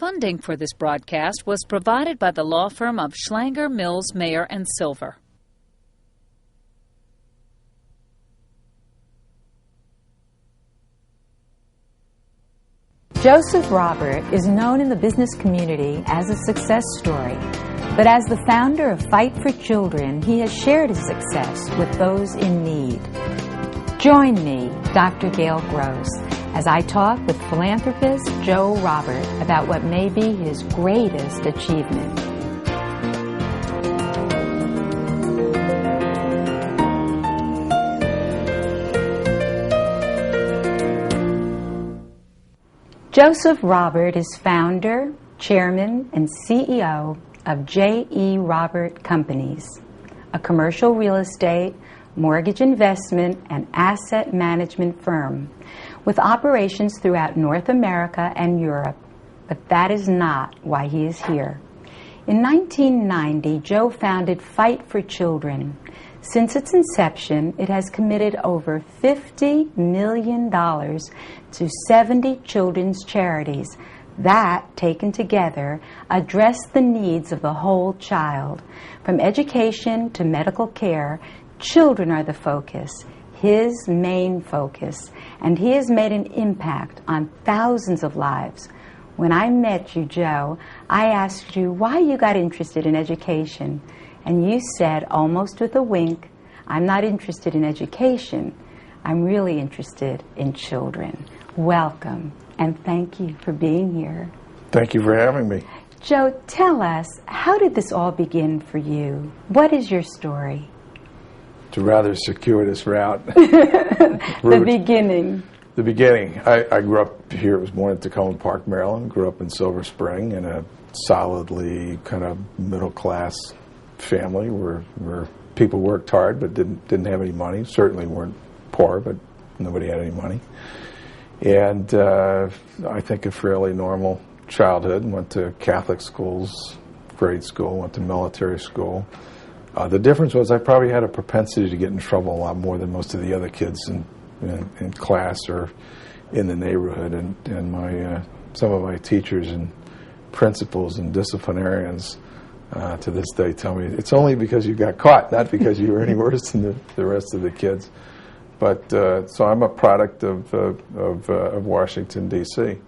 Funding for this broadcast was provided by the law firm of Schlanger, Mills, Mayer, and Silver. Joseph Robert is known in the business community as a success story, but as the founder of Fight for Children, he has shared his success with those in need. Join me, Dr. Gail Gross, as I talk with philanthropist Joe Robert about what may be his greatest achievement. Joseph Robert is founder, chairman, and CEO of J.E. Robert Companies, a commercial real estate, mortgage investment, and asset management firm with operations throughout North America and Europe. But that is not why he is here. In 1990, Joe founded Fight for Children. Since its inception, it has committed over $50 million to 70 children's charities that, taken together, address the needs of the whole child. From education to medical care, children are the focus, his main focus, and he has made an impact on thousands of lives. When I met you, Joe, I asked you why you got interested in education, and you said, almost with a wink, "I'm not interested in education. I'm really interested in children." Welcome, and thank you for being here. Thank you for having me. Joe, tell us, how did this all begin for you? What is your story? It's a rather circuitous route. The beginning. The beginning. I grew up here. I was born in Tacoma Park, Maryland. Grew up in Silver Spring in a solidly kind of middle-class family where people worked hard but didn't have any money. Certainly weren't poor, but nobody had any money. And I think a fairly normal childhood. Went to Catholic schools, grade school, went to military school. The difference was I probably had a propensity to get in trouble a lot more than most of the other kids in class or in the neighborhood. And my some of my teachers and principals and disciplinarians to this day tell me it's only because you got caught, not because you were any worse than the rest of the kids. But so I'm a product of Washington, D.C.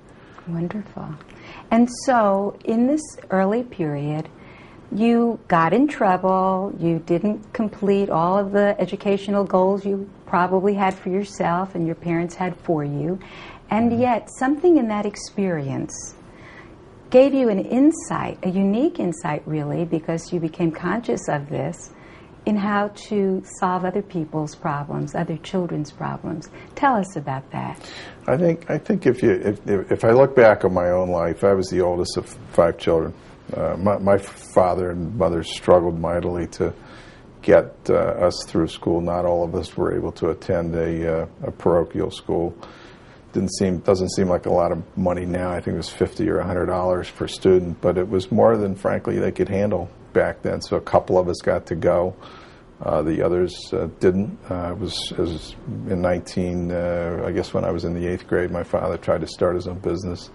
Wonderful. And so in this early period, you got in trouble, you didn't complete all of the educational goals you probably had for yourself and your parents had for you, and yet something in that experience gave you an insight, a unique insight really, because you became conscious of this, in how to solve other people's problems, other children's problems. Tell us about that. I think if I look back on my own life, I was the oldest of 5 children. My father and mother struggled mightily to get us through school. Not all of us were able to attend a parochial school. Doesn't seem like a lot of money now. I think it was $50 or $100 per student, but it was more than, frankly, they could handle back then. So a couple of us got to go. The others didn't. It was in I guess when I was in the 8th grade, my father tried to start his own business.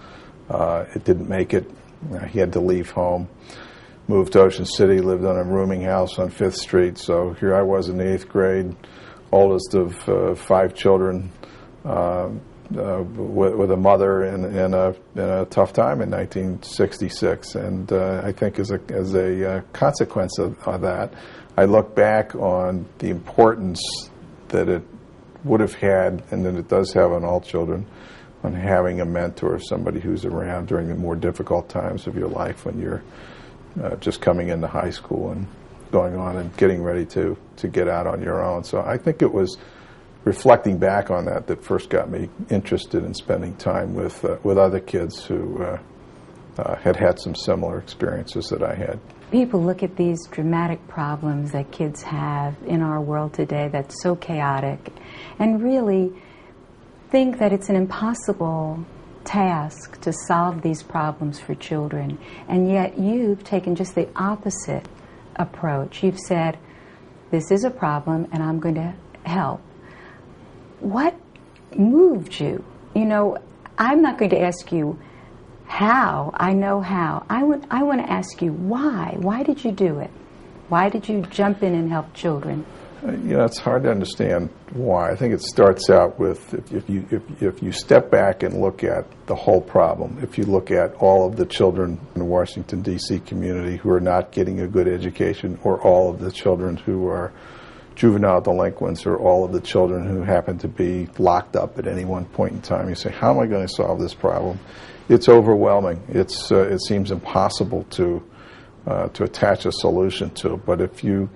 It didn't make it. He had to leave home, moved to Ocean City, lived on a rooming house on 5th Street. So here I was in the 8th grade, oldest of 5 children, with a mother in a tough time in 1966. And I think as a consequence of that, I look back on the importance that it would have had, and that it does have on all children, on having a mentor, somebody who's around during the more difficult times of your life when you're just coming into high school and going on and getting ready to get out on your own. So I think it was reflecting back on that first got me interested in spending time with other kids who had some similar experiences that I had. People look at these dramatic problems that kids have in our world today that's so chaotic and really think that it's an impossible task to solve these problems for children. And yet you've taken just the opposite approach. You've said, this is a problem and I'm going to help. What moved you? You know, I'm not going to ask you how. I know how. I want to ask you why. Why did you do it? Why did you jump in and help children? It's hard to understand why. I think it starts out with if you step back and look at the whole problem, if you look at all of the children in the Washington, D.C. community who are not getting a good education, or all of the children who are juvenile delinquents, or all of the children who happen to be locked up at any one point in time, you say, how am I going to solve this problem? It's overwhelming. It seems impossible to attach a solution to. But if you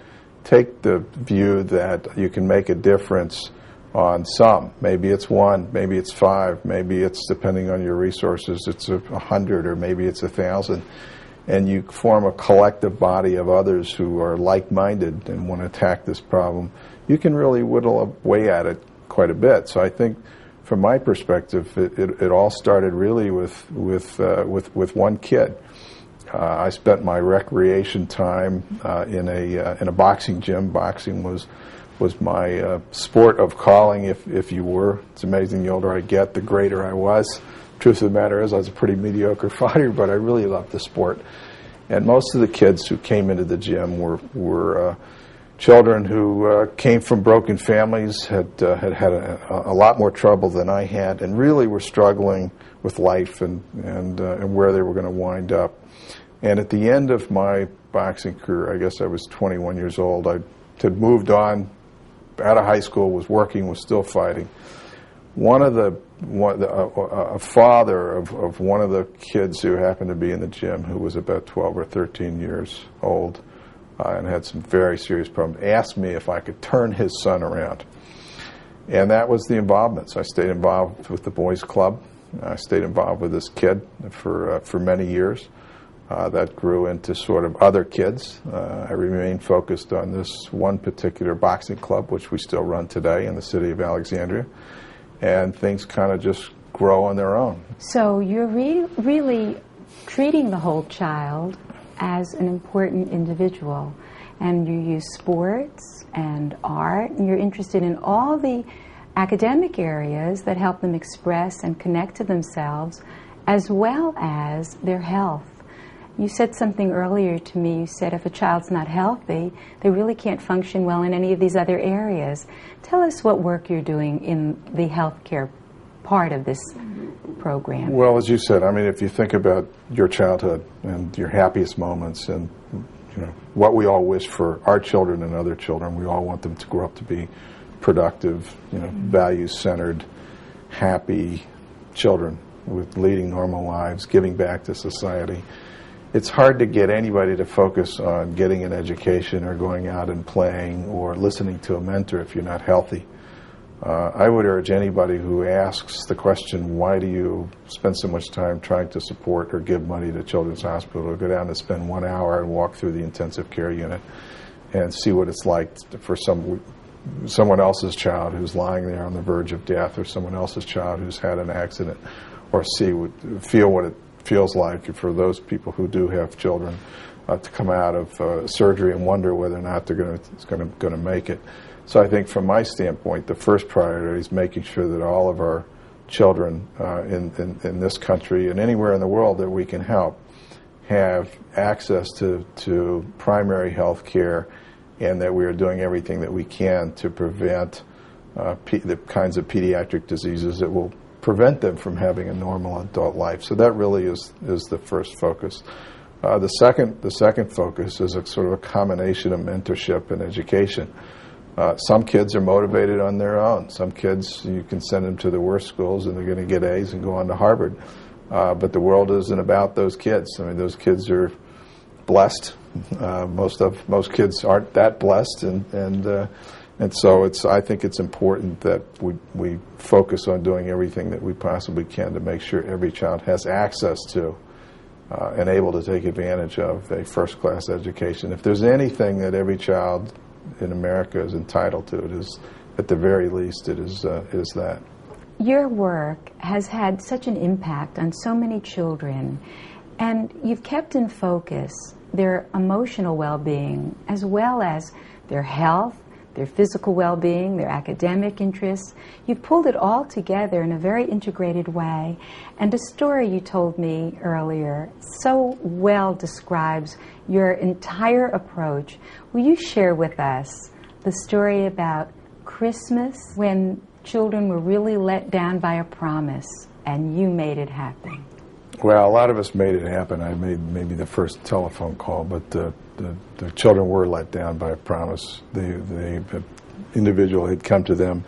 take the view that you can make a difference on some, maybe it's 1, maybe it's 5, maybe it's, depending on your resources, it's 100, or maybe it's 1,000, and you form a collective body of others who are like-minded and want to attack this problem, you can really whittle away at it quite a bit. So I think, from my perspective, it all started really with one kid. I spent my recreation time in a boxing gym. Boxing was my sport of calling, if you were. It's amazing, the older I get, the greater I was. Truth of the matter is, I was a pretty mediocre fighter, but I really loved the sport. And most of the kids who came into the gym were children who came from broken families, had a lot more trouble than I had, and really were struggling with life and where they were going to wind up. And at the end of my boxing career, I guess I was 21 years old, I had moved on out of high school, was working, was still fighting. A father of one of the kids who happened to be in the gym, who was about 12 or 13 years old and had some very serious problems, asked me if I could turn his son around. And that was the involvement. So I stayed involved with the boys' club. I stayed involved with this kid for many years. That grew into sort of other kids. I remained focused on this one particular boxing club, which we still run today in the city of Alexandria. And things kind of just grow on their own. So you're really treating the whole child as an important individual. And you use sports and art, and you're interested in all the academic areas that help them express and connect to themselves, as well as their health. You said something earlier to me. You said if a child's not healthy, they really can't function well in any of these other areas. Tell us what work you're doing in the healthcare part of this program. Well, as you said, I mean, if you think about your childhood and your happiest moments, and what we all wish for our children and other children, we all want them to grow up to be productive, values-centered, happy children with leading normal lives, giving back to society. It's hard to get anybody to focus on getting an education or going out and playing or listening to a mentor if you're not healthy. I would urge anybody who asks the question, why do you spend so much time trying to support or give money to Children's Hospital, to go down and spend 1 hour and walk through the intensive care unit and see what it's like for someone else's child who's lying there on the verge of death, or someone else's child who's had an accident, or feel what it feels like for those people who do have children to come out of surgery and wonder whether or not they're going to make it. So I think from my standpoint, the first priority is making sure that all of our children in this country and anywhere in the world that we can help have access to primary health care, and that we are doing everything that we can to prevent the kinds of pediatric diseases that will prevent them from having a normal adult life. So that really is the first focus. The second focus is a sort of a combination of mentorship and education. Some kids are motivated on their own. Some kids, you can send them to the worst schools and they're going to get A's and go on to Harvard. But the world isn't about those kids. I mean, those kids are blessed. Most kids aren't that blessed, and so I think it's important that we focus on doing everything that we possibly can to make sure every child has access to and able to take advantage of a first-class education. If there's anything that every child in America is entitled to, it is, at the very least, it is that. Your work has had such an impact on so many children, and you've kept in focus their emotional well-being as well as their health, their physical well-being, their academic interests. You've pulled it all together in a very integrated way. And a story you told me earlier so well describes your entire approach. Will you share with us the story about Christmas when children were really let down by a promise and you made it happen? Well, a lot of us made it happen. I made maybe the first telephone call, but the children were let down by a promise. The individual had come to them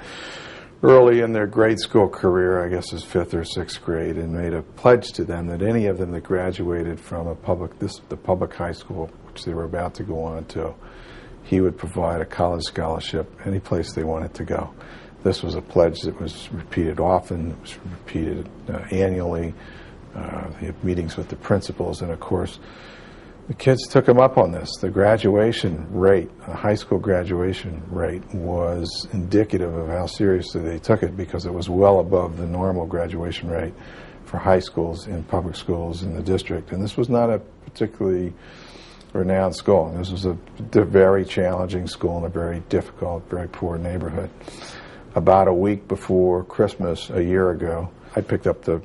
early in their grade school career, I guess it was 5th or 6th grade, and made a pledge to them that any of them that graduated from the public high school, which they were about to go on to, he would provide a college scholarship any place they wanted to go. This was a pledge that was repeated often, it was repeated annually. They had meetings with the principals, and of course, the kids took them up on this. The graduation rate, the high school graduation rate, was indicative of how seriously they took it, because it was well above the normal graduation rate for high schools and public schools in the district. And this was not a particularly renowned school. This was a very challenging school in a very difficult, very poor neighborhood. About a week before Christmas, a year ago, I picked up the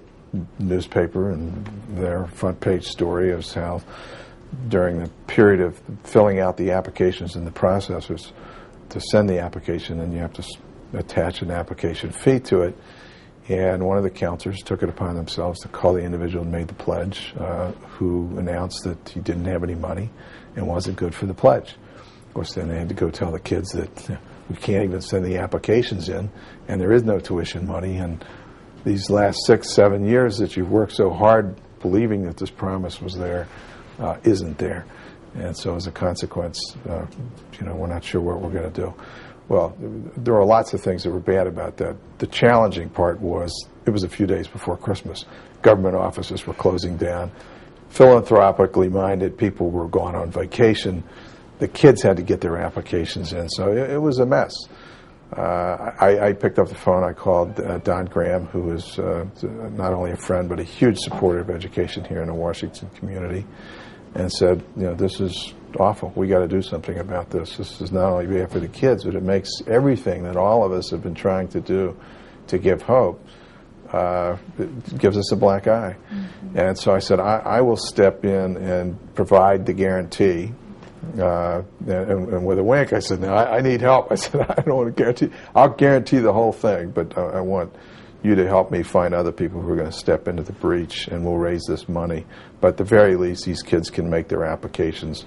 newspaper, and their front page story is how during the period of filling out the applications in the processors to send the application, and you have to attach an application fee to it, and one of the counselors took it upon themselves to call the individual who made the pledge, who announced that he didn't have any money and wasn't good for the pledge. Of course, then they had to go tell the kids that we can't even send the applications in, and there is no tuition money, and these last 6-7 years that you've worked so hard believing that this promise was there isn't there. And so as a consequence, we're not sure what we're going to do. Well, there are lots of things that were bad about that. The challenging part was it was a few days before Christmas. Government offices were closing down. Philanthropically minded people were gone on vacation. The kids had to get their applications in, so it was a mess. I picked up the phone. I called Don Graham, who is not only a friend but a huge supporter of education here in the Washington community, and said, this is awful. We got to do something about this. This is not only bad for the kids, but it makes everything that all of us have been trying to do to give hope, it gives us a black eye. Mm-hmm. And so I said, I will step in and provide the guarantee. And with a wink, I said, "No, I need help." I said, "I don't want to guarantee. I'll guarantee the whole thing, but I want you to help me find other people who are going to step into the breach, and we'll raise this money. But at the very least, these kids can make their applications,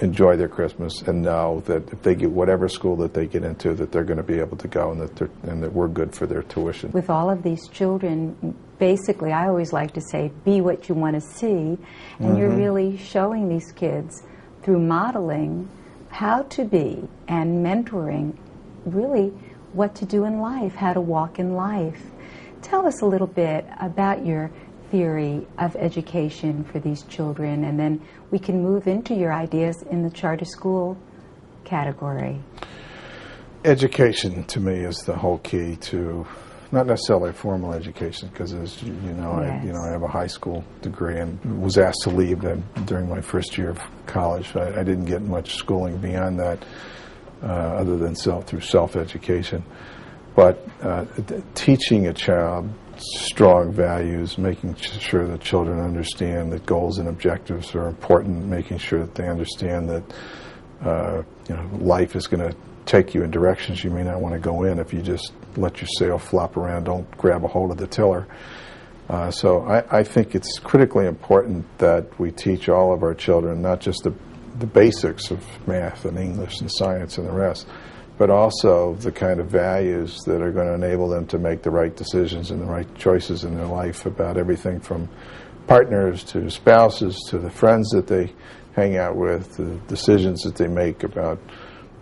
enjoy their Christmas, and know that if they get whatever school that they get into, that they're going to be able to go, and that we're good for their tuition." With all of these children, basically, I always like to say, be what you want to see, and mm-hmm. You're really showing these kids through modeling how to be and mentoring really what to do in life, how to walk in life. Tell us a little bit about your theory of education for these children, and then we can move into your ideas in the charter school category. Education, to me, is the whole key to not necessarily formal education, because as you know, yes. I have a high school degree and was asked to leave during my first year of college. I didn't get much schooling beyond that, other than through self-education. But teaching a child strong values, making sure that children understand that goals and objectives are important, making sure that they understand that life is going to take you in directions you may not want to go in if you just let your sail flop around, don't grab a hold of the tiller. So I think it's critically important that we teach all of our children not just the basics of math and English and science and the rest, but also the kind of values that are going to enable them to make the right decisions and the right choices in their life about everything from partners to spouses to the friends that they hang out with, the decisions that they make about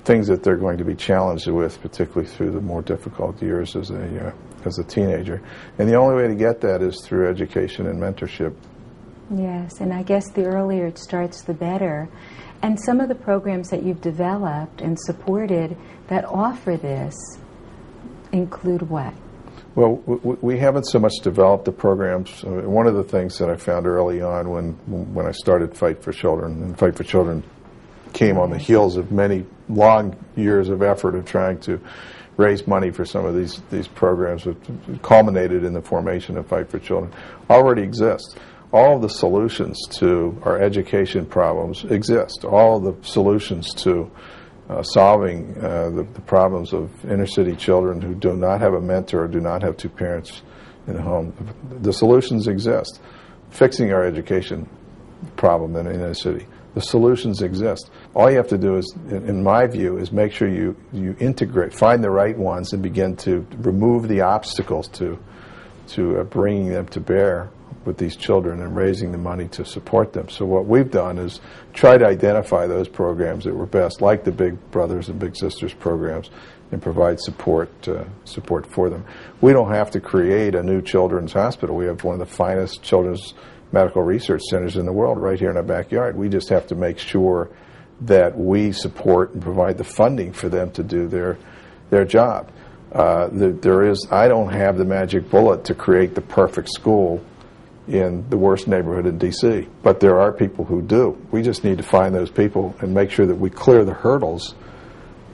things that they're going to be challenged with, particularly through the more difficult years as a teenager. And the only way to get that is through education and mentorship. Yes, and I guess the earlier it starts, the better. And some of the programs that you've developed and supported that offer this include what? Well, we haven't so much developed the programs. One of the things that I found early on when I started Fight for Children, and Fight for Children came on the heels of many long years of effort of trying to raise money for some of these programs, which culminated in the formation of Fight for Children, already exist. All of the solutions to our education problems exist. All of the solutions to solving the problems of inner city children who do not have a mentor or do not have two parents in the home, the solutions exist. Fixing our education problem in inner city, the solutions exist. All you have to do is, in my view, is make sure you integrate, find the right ones and begin to remove the obstacles to bringing them to bear with these children and raising the money to support them. So what we've done is try to identify those programs that were best, like the Big Brothers and Big Sisters programs, and provide support for them. We don't have to create a new children's hospital. We have one of the finest children's medical research centers in the world right here in our backyard. We just have to make sure that we support and provide the funding for them to do their job. I don't have the magic bullet to create the perfect school in the worst neighborhood in D.C., but there are people who do. We just need to find those people and make sure that we clear the hurdles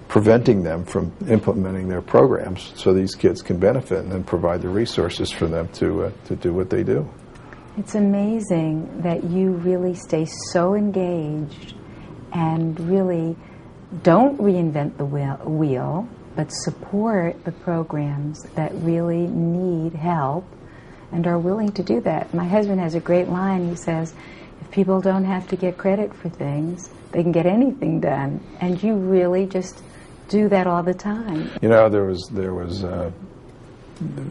preventing them from implementing their programs so these kids can benefit and then provide the resources for them to do what they do. It's amazing that you really stay so engaged and really don't reinvent the wheel, but support the programs that really need help and are willing to do that. My husband has a great line. He says, if people don't have to get credit for things, they can get anything done. And you really just do that all the time. You know,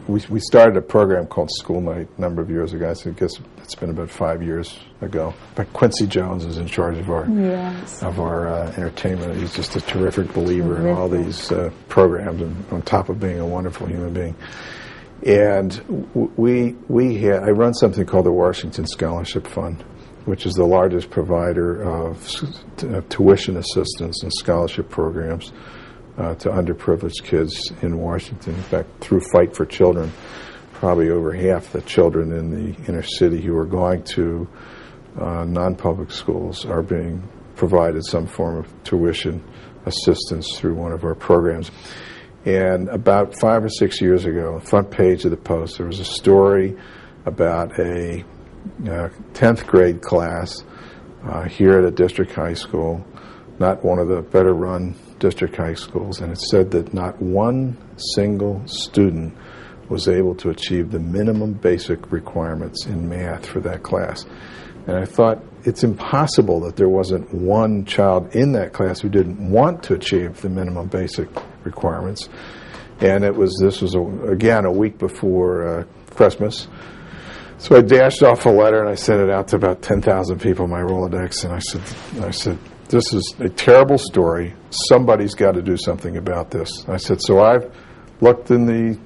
we started a program called School Night a number of years ago. I guess it's been about 5 years ago. But Quincy Jones is in charge of our entertainment. He's just a terrific believer in all these programs, and on top of being a wonderful human being. And I run something called the Washington Scholarship Fund, which is the largest provider of tuition assistance and scholarship programs to underprivileged kids in Washington. In fact, through Fight for Children, probably over half the children in the inner city who are going to non-public schools are being provided some form of tuition assistance through one of our programs. And about 5 or 6 years ago, front page of the Post, there was a story about a 10th grade class here at a district high school, not one of the better run district high schools, and it said that not one single student was able to achieve the minimum basic requirements in math for that class. And I thought, it's impossible that there wasn't one child in that class who didn't want to achieve the minimum basic requirements. And this was again a week before Christmas. So I dashed off a letter and I sent it out to about 10,000 people in my Rolodex, and I said, this is a terrible story. Somebody's got to do something about this. I said, so I've looked in the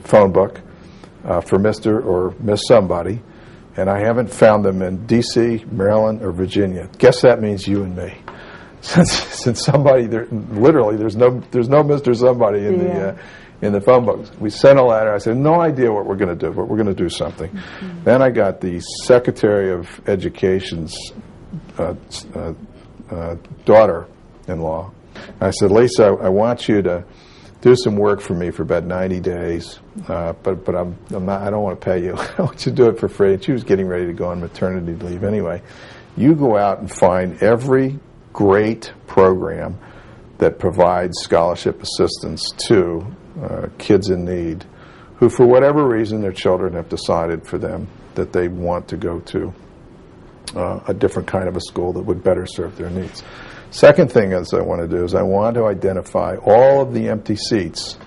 phone book for Mr. or Miss Somebody, and I haven't found them in D.C., Maryland, or Virginia. Guess that means you and me. Since somebody, literally, there's no Mr. Somebody in the phone book. We sent a letter. I said, no idea what we're going to do, but we're going to do something. Mm-hmm. Then I got the Secretary of Education's daughter-in-law. I said, Lisa, I want you to do some work for me for about 90 days, but I don't want to pay you. I want you to do it for free. And she was getting ready to go on maternity leave anyway. You go out and find every great program that provides scholarship assistance to kids in need who, for whatever reason, their children have decided for them that they want to go to a different kind of a school that would better serve their needs. Second thing is I want to do is I want to identify all of the empty seats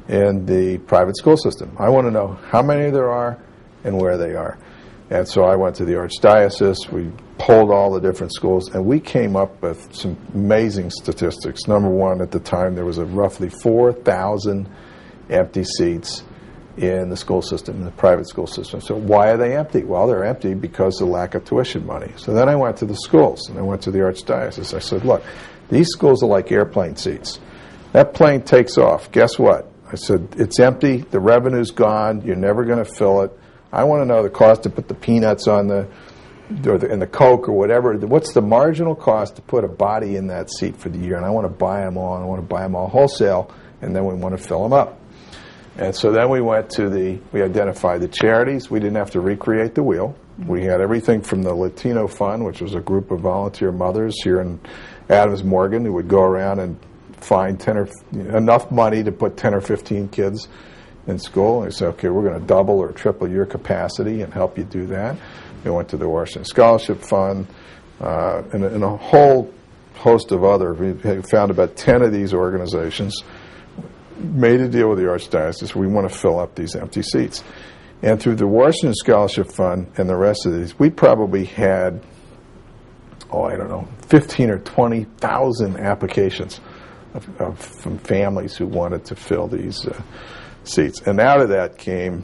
in the private school system. I want to know how many there are and where they are. And so I went to the Archdiocese, we polled all the different schools, and we came up with some amazing statistics. Number one, at the time there was roughly 4,000 empty seats in the school system, in the private school system. So why are they empty? Well, they're empty because of the lack of tuition money. So then I went to the schools, and I went to the Archdiocese. I said, look, these schools are like airplane seats. That plane takes off. Guess what? I said, it's empty, the revenue's gone, you're never going to fill it. I want to know the cost to put the peanuts on the in the Coke or whatever, what's the marginal cost to put a body in that seat for the year? And I want to buy them all, and I want to buy them all wholesale, and then we want to fill them up. And so then we identified the charities. We didn't have to recreate the wheel. We had everything from the Latino Fund, which was a group of volunteer mothers here in Adams Morgan who would go around and find enough money to put 10 or 15 kids in school. And we said, okay, we're going to double or triple your capacity and help you do that. We went to the Washington Scholarship Fund and a whole host of other. We found about 10 of these organizations, made a deal with the Archdiocese. We want to fill up these empty seats. And through the Washington Scholarship Fund and the rest of these, we probably had, 15 or 20,000 applications from families who wanted to fill these seats. And out of that came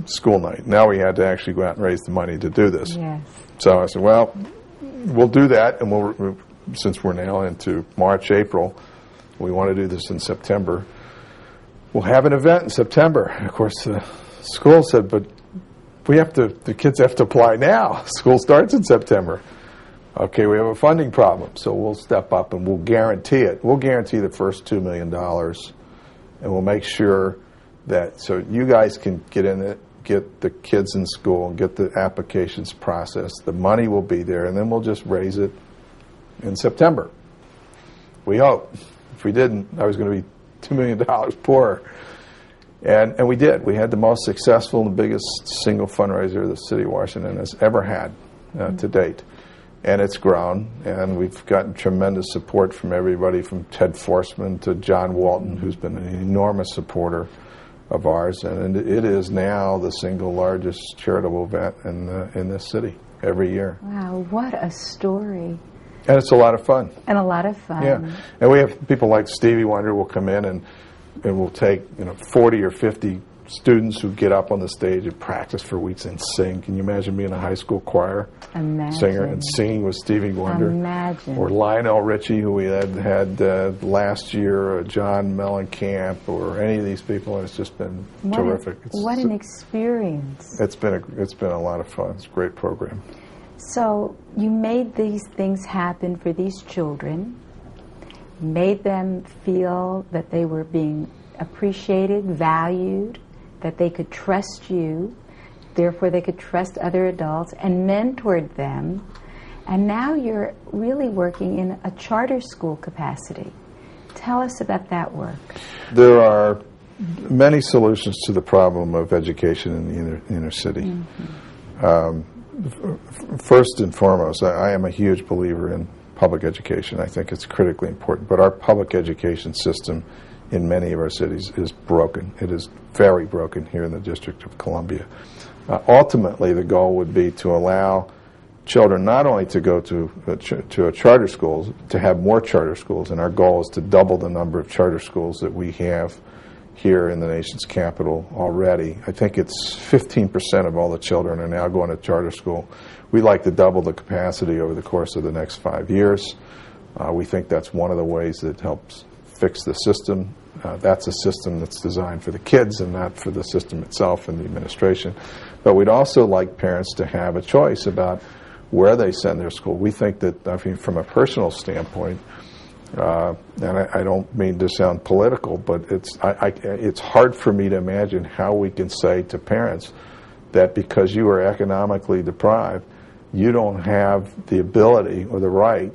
school night. Now we had to actually go out and raise the money to do this. Yes. So I said, well, we'll do that, and since we're now into March, April, we want to do this in September. We'll have an event in September. And of course, the school said, but the kids have to apply now. School starts in September. Okay, we have a funding problem, so we'll step up and we'll guarantee it. We'll guarantee the first $2 million, and we'll make sure that so you guys can get in it, get the kids in school, and get the applications processed. The money will be there, and then we'll just raise it in September. We hope. If we didn't, I was going to be $2 million poorer. And we did. We had the most successful and the biggest single fundraiser the city of Washington has ever had to date. And it's grown, and we've gotten tremendous support from everybody from Ted Forsman to John Walton, who's been an enormous supporter of ours. And it is now the single largest charitable event in this city every year. Wow, what a story. And it's a lot of fun. And a lot of fun. Yeah. And we have people like Stevie Wonder will come in and we'll take 40 or 50 students who get up on the stage and practice for weeks and sing. Can you imagine being a high school choir singer and singing with Stevie Wonder? Imagine. Or Lionel Richie, who we had last year, or John Mellencamp, or any of these people. It's just been terrific. What an experience. It's been a lot of fun. It's a great program. So you made these things happen for these children, made them feel that they were being appreciated, valued, that they could trust you, therefore they could trust other adults, and mentored them. And now you're really working in a charter school capacity. Tell us about that work. There are many solutions to the problem of education in the inner city. Mm-hmm. First and foremost, I am a huge believer in public education. I think it's critically important. But our public education system in many of our cities is broken. It is very broken here in the District of Columbia. Ultimately, the goal would be to allow children not only to go to a charter schools, to have more charter schools, and our goal is to double the number of charter schools that we have here in the nation's capital already. I think it's 15% of all the children are now going to charter school. We'd like to double the capacity over the course of the next 5 years. We think that's one of the ways that helps fix the system. That's a system that's designed for the kids and not for the system itself and the administration. But we'd also like parents to have a choice about where they send their school. We think that, from a personal standpoint, and I don't mean to sound political, but it's hard for me to imagine how we can say to parents that because you are economically deprived, you don't have the ability or the right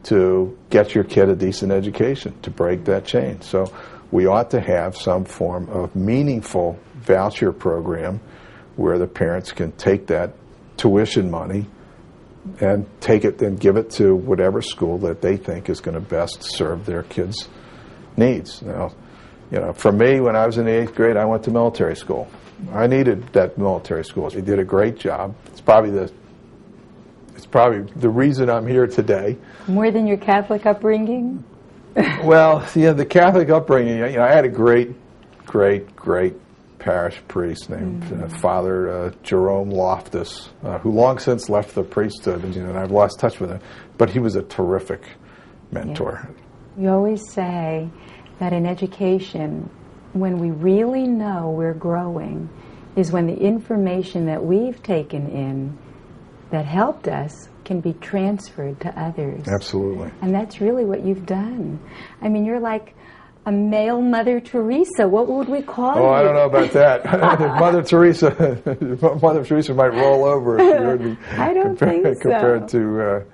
to get your kid a decent education, to break that chain. So we ought to have some form of meaningful voucher program where the parents can take that tuition money and take it and give it to whatever school that they think is going to best serve their kids' needs. Now, for me, when I was in the 8th grade, I went to military school. I needed that military school. They did a great job. It's probably the reason I'm here today. More than your Catholic upbringing? Well, the Catholic upbringing, I had a great parish priest named Father Jerome Loftus, who long since left the priesthood, and I've lost touch with him. But he was a terrific mentor. Yes. You always say that in education, when we really know we're growing, is when the information that we've taken in that helped us can be transferred to others. Absolutely. And that's really what you've done. I mean, you're like a male Mother Teresa. What would we call you? Oh, I don't know about that. Mother Teresa might roll over if you heard me I don't think so. compared to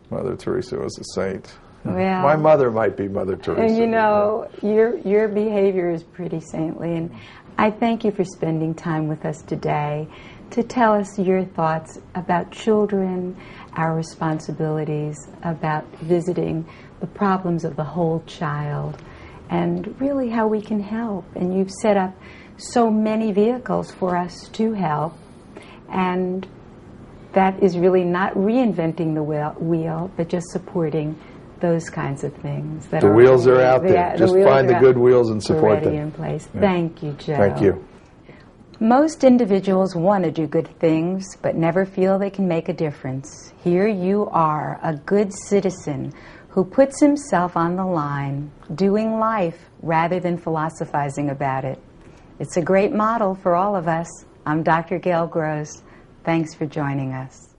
Mother Teresa was a saint. Well, my mother might be Mother Teresa. And you know, your behavior is pretty saintly, and I thank you for spending time with us today to tell us your thoughts about children, our responsibilities, about visiting the problems of the whole child, and really how we can help. And you've set up so many vehicles for us to help, and that is really not reinventing the wheel, but just supporting those kinds of things. That the wheels are out there. Yeah, just find the good wheels and support them. In place. Yeah. Thank you, Joe. Thank you. Most individuals want to do good things, but never feel they can make a difference. Here you are, a good citizen who puts himself on the line, doing life rather than philosophizing about it. It's a great model for all of us. I'm Dr. Gail Gross. Thanks for joining us.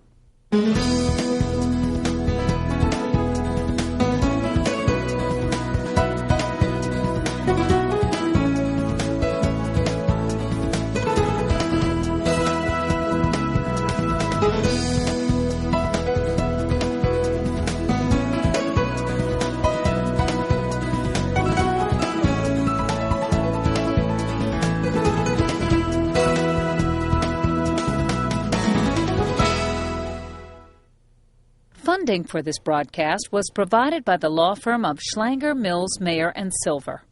Funding for this broadcast was provided by the law firm of Schlanger, Mills, Mayer, and Silver.